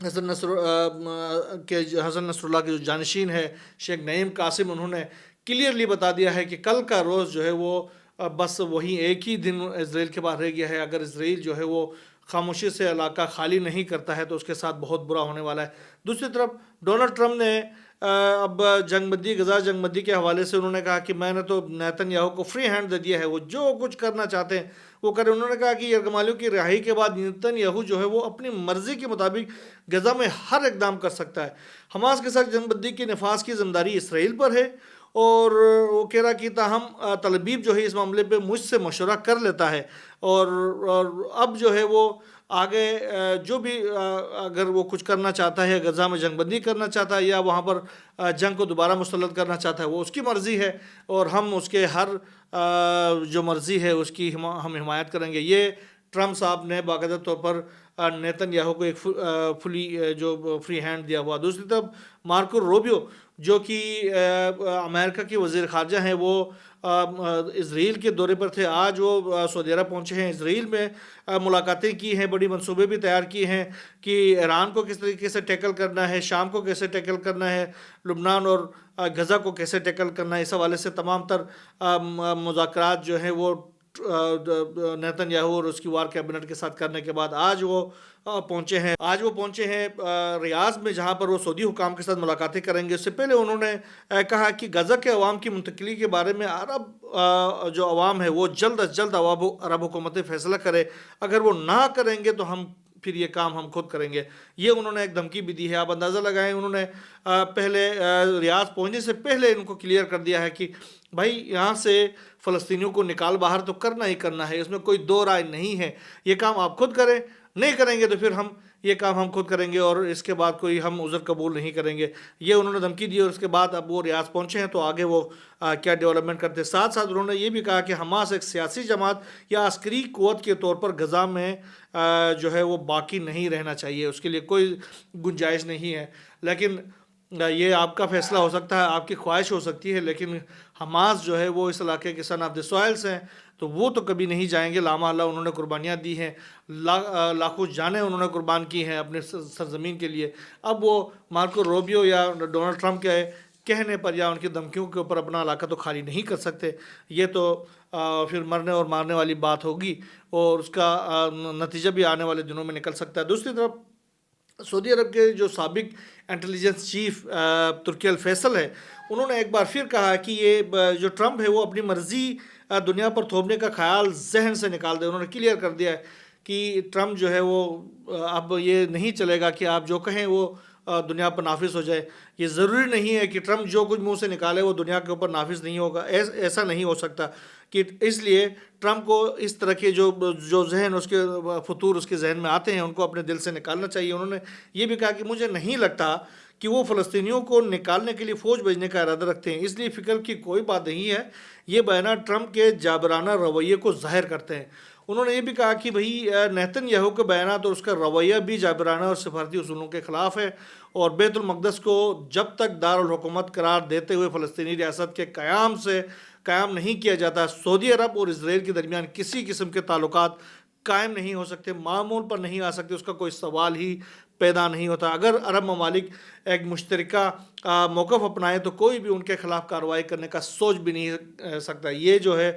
حسن نصر اللہ کے جو جانشین ہے شیخ نعیم قاسم، انہوں نے کلیئرلی بتا دیا ہے کہ کل کا روز جو ہے وہ بس وہی ایک ہی دن اسرائیل کے بعد رہ گیا ہے. اگر اسرائیل جو ہے وہ خاموشی سے علاقہ خالی نہیں کرتا ہے تو اس کے ساتھ بہت برا ہونے والا ہے. دوسری طرف ڈونلڈ ٹرمپ نے اب جنگ بندی، غزہ جنگ بندی کے حوالے سے انہوں نے کہا کہ میں نے تو نیتن یاہو کو فری ہینڈ دے دیا ہے، وہ جو کچھ کرنا چاہتے ہیں وہ کریں. انہوں نے کہا کہ یرغمالیوں کی رہائی کے بعد نیتن یاہو جو ہے وہ اپنی مرضی کے مطابق غزہ میں ہر اقدام کر سکتا ہے. حماس کے ساتھ جنگ بندی کے نفاذ کی ذمہ داری اسرائیل پر ہے، اور وہ کہہ رہا کہ تاہم تلبیب جو ہے اس معاملے پہ مجھ سے مشورہ کر لیتا ہے، اور اب جو ہے وہ آگے جو بھی اگر وہ کچھ کرنا چاہتا ہے، غزہ میں جنگ بندی کرنا چاہتا ہے یا وہاں پر جنگ کو دوبارہ مسلط کرنا چاہتا ہے، وہ اس کی مرضی ہے، اور ہم اس کے ہر جو مرضی ہے اس کی ہم حمایت کریں گے. یہ ٹرمپ صاحب نے باقاعدہ طور پر نیتن یاہو کو ایک جو فری ہینڈ دیا ہوا. دوسری طرف مارکو روبیو جو کہ امریکہ کے وزیر خارجہ ہیں، وہ اسرائیل کے دورے پر تھے. آج وہ سعودی عرب پہنچے ہیں، اسرائیل میں ملاقاتیں کی ہیں، بڑی منصوبے بھی تیار کیے ہیں کہ ایران کو کس طریقے سے ٹیکل کرنا ہے، شام کو کیسے ٹیکل کرنا ہے، لبنان اور غزہ کو کیسے ٹیکل کرنا ہے. اس حوالے سے تمام تر مذاکرات جو ہیں وہ نیتن یاہو اور اس کی وار کیبنٹ کے ساتھ کرنے کے بعد آج وہ پہنچے ہیں ریاض میں، جہاں پر وہ سعودی حکام کے ساتھ ملاقاتیں کریں گے. اس سے پہلے انہوں نے کہا کہ غزہ کے عوام کی منتقلی کے بارے میں عرب جو عوام ہے وہ جلد از جلد عرب حکومتیں فیصلہ کرے، اگر وہ نہ کریں گے تو پھر یہ کام ہم خود کریں گے. یہ انہوں نے ایک دھمکی بھی دی ہے. آپ اندازہ لگائیں، انہوں نے پہلے ریاض پہنچنے سے پہلے ان کو کلیئر کر دیا ہے کہ بھائی یہاں سے فلسطینیوں کو نکال باہر تو کرنا ہی کرنا ہے، اس میں کوئی دو رائے نہیں ہے. یہ کام آپ خود کریں، نہیں کریں گے تو پھر یہ کام ہم خود کریں گے، اور اس کے بعد کوئی ہم عذر قبول نہیں کریں گے. یہ انہوں نے دھمکی دی، اور اس کے بعد اب وہ ریاض پہنچے ہیں تو آگے وہ کیا ڈیولپمنٹ کرتے ہیں. ساتھ ساتھ انہوں نے یہ بھی کہا کہ حماس ایک سیاسی جماعت یا عسکری قوت کے طور پر غزہ میں جو ہے وہ باقی نہیں رہنا چاہیے، اس کے لیے کوئی گنجائش نہیں ہے. لیکن یہ آپ کا فیصلہ ہو سکتا ہے، آپ کی خواہش ہو سکتی ہے، لیکن حماس جو ہے وہ اس علاقے کے سن آف دی سوائلس ہیں، تو وہ تو کبھی نہیں جائیں گے. لامحالہ انہوں نے قربانیاں دی ہیں، لاکھوں جانیں انہوں نے قربان کی ہیں اپنے سرزمین کے لیے. اب وہ مارکو روبیو یا ڈونلڈ ٹرمپ کے کہنے پر یا ان کی دھمکیوں کے اوپر اپنا علاقہ تو خالی نہیں کر سکتے. یہ تو پھر مرنے اور مارنے والی بات ہوگی، اور اس کا نتیجہ بھی آنے والے دنوں میں نکل سکتا ہے. دوسری طرف سعودی عرب کے جو سابق انٹیلیجنس چیف ترکی الفیصل ہے، انہوں نے ایک بار پھر کہا کہ یہ جو ٹرمپ ہے وہ اپنی مرضی دنیا پر تھوپنے کا خیال ذہن سے نکال دے. انہوں نے کلیئر کر دیا ہے کہ ٹرمپ جو ہے وہ اب یہ نہیں چلے گا کہ آپ جو کہیں وہ دنیا پر نافذ ہو جائے. یہ ضروری نہیں ہے کہ ٹرمپ جو کچھ منہ سے نکالے وہ دنیا کے اوپر نافذ نہیں ہوگا، ایسا نہیں ہو سکتا. کہ اس لیے ٹرمپ کو اس طرح کے جو ذہن اس کے فطور اس کے ذہن میں آتے ہیں ان کو اپنے دل سے نکالنا چاہیے. انہوں نے یہ بھی کہا کہ مجھے نہیں لگتا کہ وہ فلسطینیوں کو نکالنے کے لیے فوج بھیجنے کا ارادہ رکھتے ہیں، اس لیے فکر کی کوئی بات نہیں ہے. یہ بیانات ٹرمپ کے جابرانہ رویے کو ظاہر کرتے ہیں. انہوں نے یہ بھی کہا کہ بھئی نیتن یاہو کے بیانات اور اس کا رویہ بھی جابرانہ اور سفارتی اصولوں کے خلاف ہے، اور بیت المقدس کو جب تک دارالحکومت قرار دیتے ہوئے فلسطینی ریاست کے قیام نہیں کیا جاتا، سعودی عرب اور اسرائیل کے درمیان کسی قسم کے تعلقات قائم نہیں ہو سکتے، معمول پر نہیں آ سکتے، اس کا کوئی سوال ہی پیدا نہیں ہوتا. اگر عرب ممالک ایک مشترکہ موقف اپنائے تو کوئی بھی ان کے خلاف کارروائی کرنے کا سوچ بھی نہیں سکتا. یہ جو ہے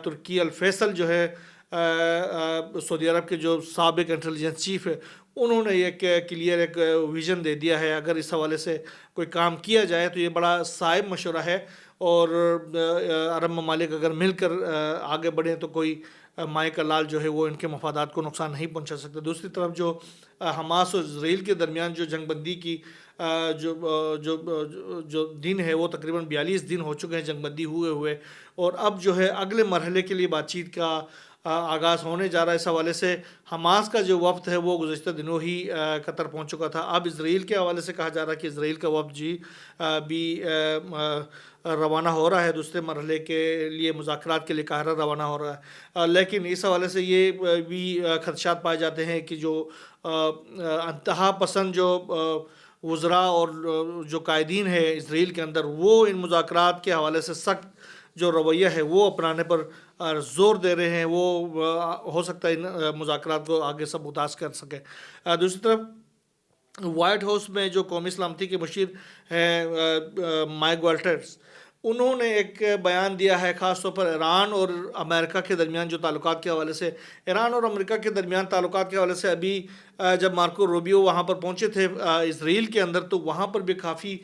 ترکی الفیصل جو ہے سعودی عرب کے جو سابق انٹیلیجنس چیف ہے، انہوں نے ایک کلیئر ایک ویژن دے دیا ہے. اگر اس حوالے سے کوئی کام کیا جائے تو یہ بڑا صائب مشورہ ہے، اور عرب ممالک اگر مل کر آگے بڑھیں تو کوئی مائع کا لال جو ہے وہ ان کے مفادات کو نقصان نہیں پہنچا سکتا. دوسری طرف جو حماس اور اسرائیل کے درمیان جو جنگ بندی کی جو دن ہے وہ تقریباً 42 دن ہو چکے ہیں جنگ بندی ہوئے، اور اب جو ہے اگلے مرحلے کے لیے بات چیت کا آغاز ہونے جا رہا ہے. اس حوالے سے حماس کا جو وفد ہے وہ گزشتہ دنوں ہی قطر پہنچ چکا تھا. اب اسرائیل کے حوالے سے کہا جا رہا ہے کہ اسرائیل کا وفد بھی روانہ ہو رہا ہے، دوسرے مرحلے کے لیے مذاکرات کے لیے قاہرہ روانہ ہو رہا ہے. لیکن اس حوالے سے یہ بھی خدشات پائے جاتے ہیں کہ جو انتہا پسند جو وزراء اور جو قائدین ہیں اسرائیل کے اندر، وہ ان مذاکرات کے حوالے سے سخت جو رویہ ہے وہ اپنانے پر زور دے رہے ہیں. وہ ہو سکتا ہے ان مذاکرات کو آگے سبوتاژ کر سکے. دوسری طرف وائٹ ہاؤس میں جو قومی سلامتی کے مشیر ہیں مائک والٹرز، انہوں نے ایک بیان دیا ہے خاص طور پر ایران اور امریکہ کے درمیان جو تعلقات کے حوالے سے، ایران اور امریکہ کے درمیان تعلقات کے حوالے سے ابھی جب مارکو روبیو وہاں پر پہنچے تھے اسرائیل کے اندر، تو وہاں پر بھی کافی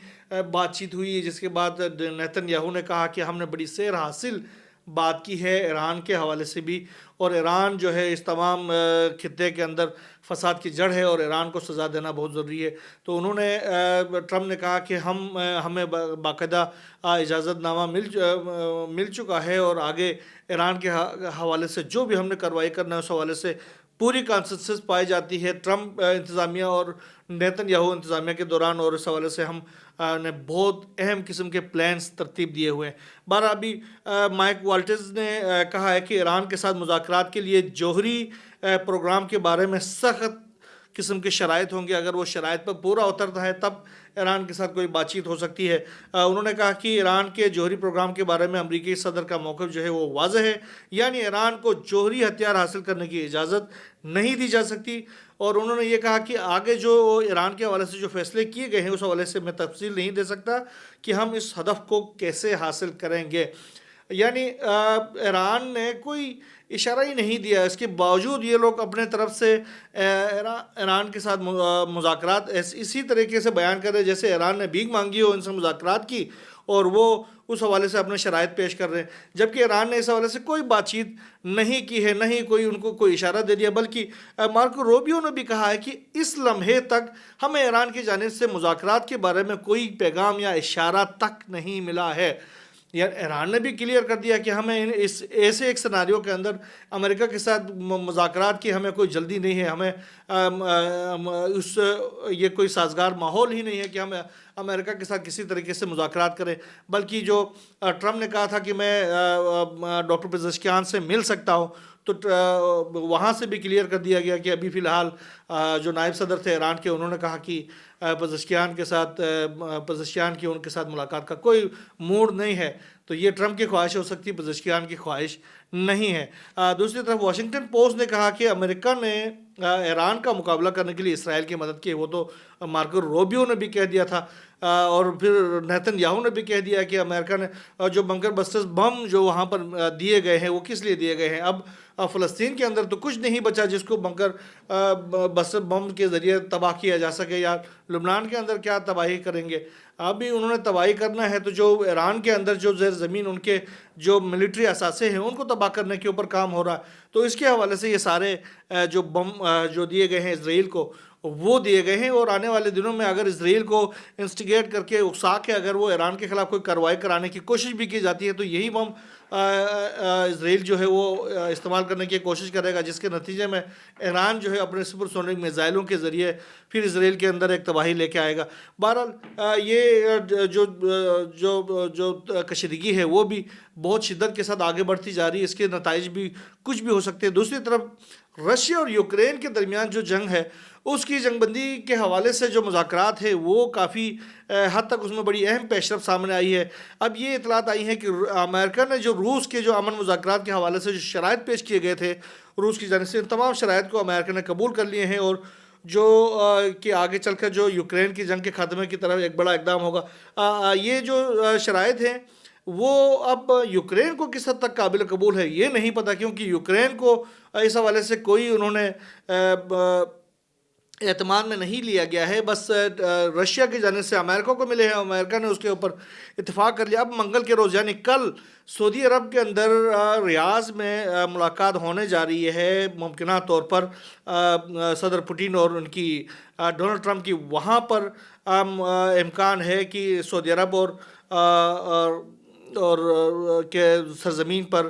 بات چیت ہوئی، جس کے بعد نیتن یاہو نے کہا کہ ہم نے بڑی سیر حاصل بات کی ہے ایران کے حوالے سے بھی، اور ایران جو ہے اس تمام خطے کے اندر فساد کی جڑ ہے اور ایران کو سزا دینا بہت ضروری ہے۔ تو انہوں نے ٹرمپ نے کہا کہ ہمیں باقاعدہ اجازت نامہ مل چکا ہے، اور آگے ایران کے حوالے سے جو بھی ہم نے کارروائی کرنا ہے اس حوالے سے پوری کانسنسس پائی جاتی ہے ٹرمپ انتظامیہ اور نیتن یاہو انتظامیہ کے دوران، اور اس حوالے سے ہم نے بہت اہم قسم کے پلانز ترتیب دیے ہوئے ہیں۔ بہرحال ابھی مائک والٹرز نے کہا ہے کہ ایران کے ساتھ مذاکرات کے لیے جوہری پروگرام کے بارے میں سخت قسم کے شرائط ہوں گے، اگر وہ شرائط پر پورا اترتا ہے تب ایران کے ساتھ کوئی بات چیت ہو سکتی ہے۔ انہوں نے کہا کہ ایران کے جوہری پروگرام کے بارے میں امریکی صدر کا موقف جو ہے وہ واضح ہے، یعنی ایران کو جوہری ہتھیار حاصل کرنے کی اجازت نہیں دی جا سکتی، اور انہوں نے یہ کہا کہ آگے جو ایران کے حوالے سے جو فیصلے کیے گئے ہیں اس حوالے سے میں تفصیل نہیں دے سکتا کہ ہم اس ہدف کو کیسے حاصل کریں گے۔ یعنی ایران نے کوئی اشارہ ہی نہیں دیا، اس کے باوجود یہ لوگ اپنے طرف سے ایران کے ساتھ مذاکرات اسی طریقے سے بیان کر رہے جیسے ایران نے بھیک مانگی ہو ان سے مذاکرات کی، اور وہ اس حوالے سے اپنے شرائط پیش کر رہے ہیں، جبکہ ایران نے اس حوالے سے کوئی بات چیت نہیں کی ہے، نہیں کوئی ان کو کوئی اشارہ دے دیا، بلکہ مارکو روبیو نے بھی کہا ہے کہ اس لمحے تک ہمیں ایران کی جانب سے مذاکرات کے بارے میں کوئی پیغام یا اشارہ تک نہیں ملا ہے۔ یار ایران نے بھی کلیئر کر دیا کہ ہمیں اس ایسے ایک سناریو کے اندر امریکہ کے ساتھ مذاکرات کی ہمیں کوئی جلدی نہیں ہے، ہمیں یہ کوئی سازگار ماحول ہی نہیں ہے کہ ہم امریکہ کے ساتھ کسی طریقے سے مذاکرات کریں، بلکہ جو ٹرمپ نے کہا تھا کہ میں ڈاکٹر پزشکیان سے مل سکتا ہوں، تو وہاں سے بھی کلیئر کر دیا گیا کہ ابھی فی الحال جو نائب صدر تھے ایران کے، انہوں نے کہا کہ پزشکیان کی ان کے ساتھ ملاقات کا کوئی موڈ نہیں ہے، تو یہ ٹرمپ کی خواہش ہو سکتی، پزشکیان کی خواہش نہیں ہے۔ دوسری طرف واشنگٹن پوسٹ نے کہا کہ امریکہ نے ایران کا مقابلہ کرنے کے لیے اسرائیل کی مدد کی، وہ تو مارکو روبیو نے بھی کہہ دیا تھا، اور پھر نیتن یاہو نے بھی کہہ دیا کہ امریکہ نے جو بنکر بسٹرز بم جو وہاں پر دیے گئے ہیں وہ کس لیے دیے گئے ہیں، اب فلسطین کے اندر تو کچھ نہیں بچا جس کو بنکر بسٹر بم کے ذریعے تباہ کیا جا سکے، یا لبنان کے اندر کیا تباہی کریں گے، ابھی انہوں نے تباہی کرنا ہے تو جو ایران کے اندر جو زیر زمین ان کے جو ملٹری اثاثے ہیں ان کو تباہ کرنے کے اوپر کام ہو رہا ہے، تو اس کے حوالے سے یہ سارے جو بم جو دیے گئے ہیں اسرائیل کو وہ دیے گئے ہیں، اور آنے والے دنوں میں اگر اسرائیل کو انسٹیگیٹ کر کے اکسا کے اگر وہ ایران کے خلاف کوئی کارروائی کرانے کی کوشش بھی کی جاتی ہے تو یہی بم اسرائیل جو ہے وہ استعمال کرنے کی کوشش کرے گا، جس کے نتیجے میں ایران جو ہے اپنے سپر سونک میزائلوں کے ذریعے پھر اسرائیل کے اندر ایک تباہی لے کے آئے گا۔ بہرحال یہ جو کشیدگی ہے وہ بھی بہت شدت کے ساتھ آگے بڑھتی جا رہی ہے، اس کے نتائج بھی کچھ بھی ہو سکتے ہیں۔ دوسری طرف رشیا اور یوکرین کے درمیان جو جنگ ہے اس کی جنگ بندی کے حوالے سے جو مذاکرات ہے وہ کافی حد تک اس میں بڑی اہم پیش رفت سامنے آئی ہے۔ اب یہ اطلاعات آئی ہیں کہ امریکہ نے جو روس کے جو امن مذاکرات کے حوالے سے جو شرائط پیش کیے گئے تھے روس کی جانب سے، ان تمام شرائط کو امریکہ نے قبول کر لیے ہیں، اور جو کہ آگے چل کر جو یوکرین کی جنگ کے خاتمے کی طرف ایک بڑا اقدام ہوگا۔ یہ جو شرائط ہیں وہ اب یوکرین کو کس حد تک قابل قبول ہے یہ نہیں پتہ، کیونکہ یوکرین کو اس حوالے سے کوئی انہوں نے اعتماد میں نہیں لیا گیا ہے، بس رشیا کی جانب سے امریکہ کو ملے ہیں، امریکہ نے اس کے اوپر اتفاق کر لیا۔ اب منگل کے روز یعنی کل سعودی عرب کے اندر ریاض میں ملاقات ہونے جا رہی ہے، ممکنہ طور پر صدر پوٹین اور ان کی ڈونلڈ ٹرمپ کی، وہاں پر امکان ہے کہ سعودی عرب اور کے سرزمین پر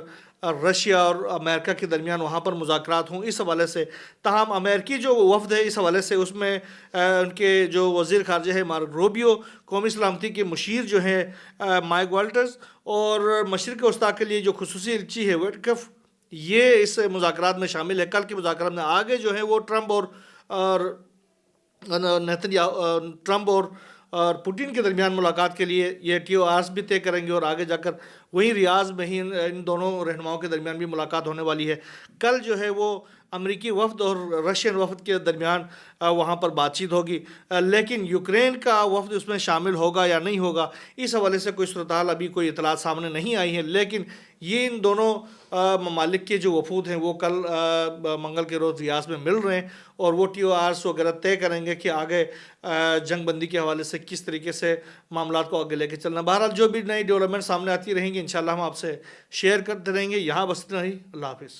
رشیا اور امریکہ کے درمیان وہاں پر مذاکرات ہوں اس حوالے سے۔ تاہم امریکی جو وفد ہے اس حوالے سے اس میں ان کے جو وزیر خارجہ ہے مارکو روبیو، قومی سلامتی کے مشیر جو ہیں مائک والٹرز، اور مشرق وسطیٰ کے لیے جو خصوصی ایلچی ہے ویٹکف، یہ اس مذاکرات میں شامل ہے۔ کل کے مذاکرات میں آگے جو ہے وہ ٹرمپ اور پوٹین کے درمیان ملاقات کے لیے یہ TORs بھی طے کریں گے، اور آگے جا کر وہیں ریاض میں ہی ان دونوں رہنماؤں کے درمیان بھی ملاقات ہونے والی ہے۔ کل جو ہے وہ امریکی وفد اور رشین وفد کے درمیان وہاں پر بات چیت ہوگی، لیکن یوکرین کا وفد اس میں شامل ہوگا یا نہیں ہوگا اس حوالے سے کوئی صورتحال ابھی کوئی اطلاعات سامنے نہیں آئی ہیں، لیکن یہ ان دونوں ممالک کے جو وفود ہیں وہ کل منگل کے روز ریاض میں مل رہے ہیں اور وہ ٹی او آرس وغیرہ طے کریں گے کہ آگے جنگ بندی کے حوالے سے کس طریقے سے معاملات کو آگے لے کے چلنا۔ بہرحال جو بھی نئی ڈیولپمنٹ سامنے آتی رہیں گی انشاءاللہ ہم آپ سے شیئر کرتے رہیں گے۔ یہاں بس اتنا ہی، اللہ حافظ۔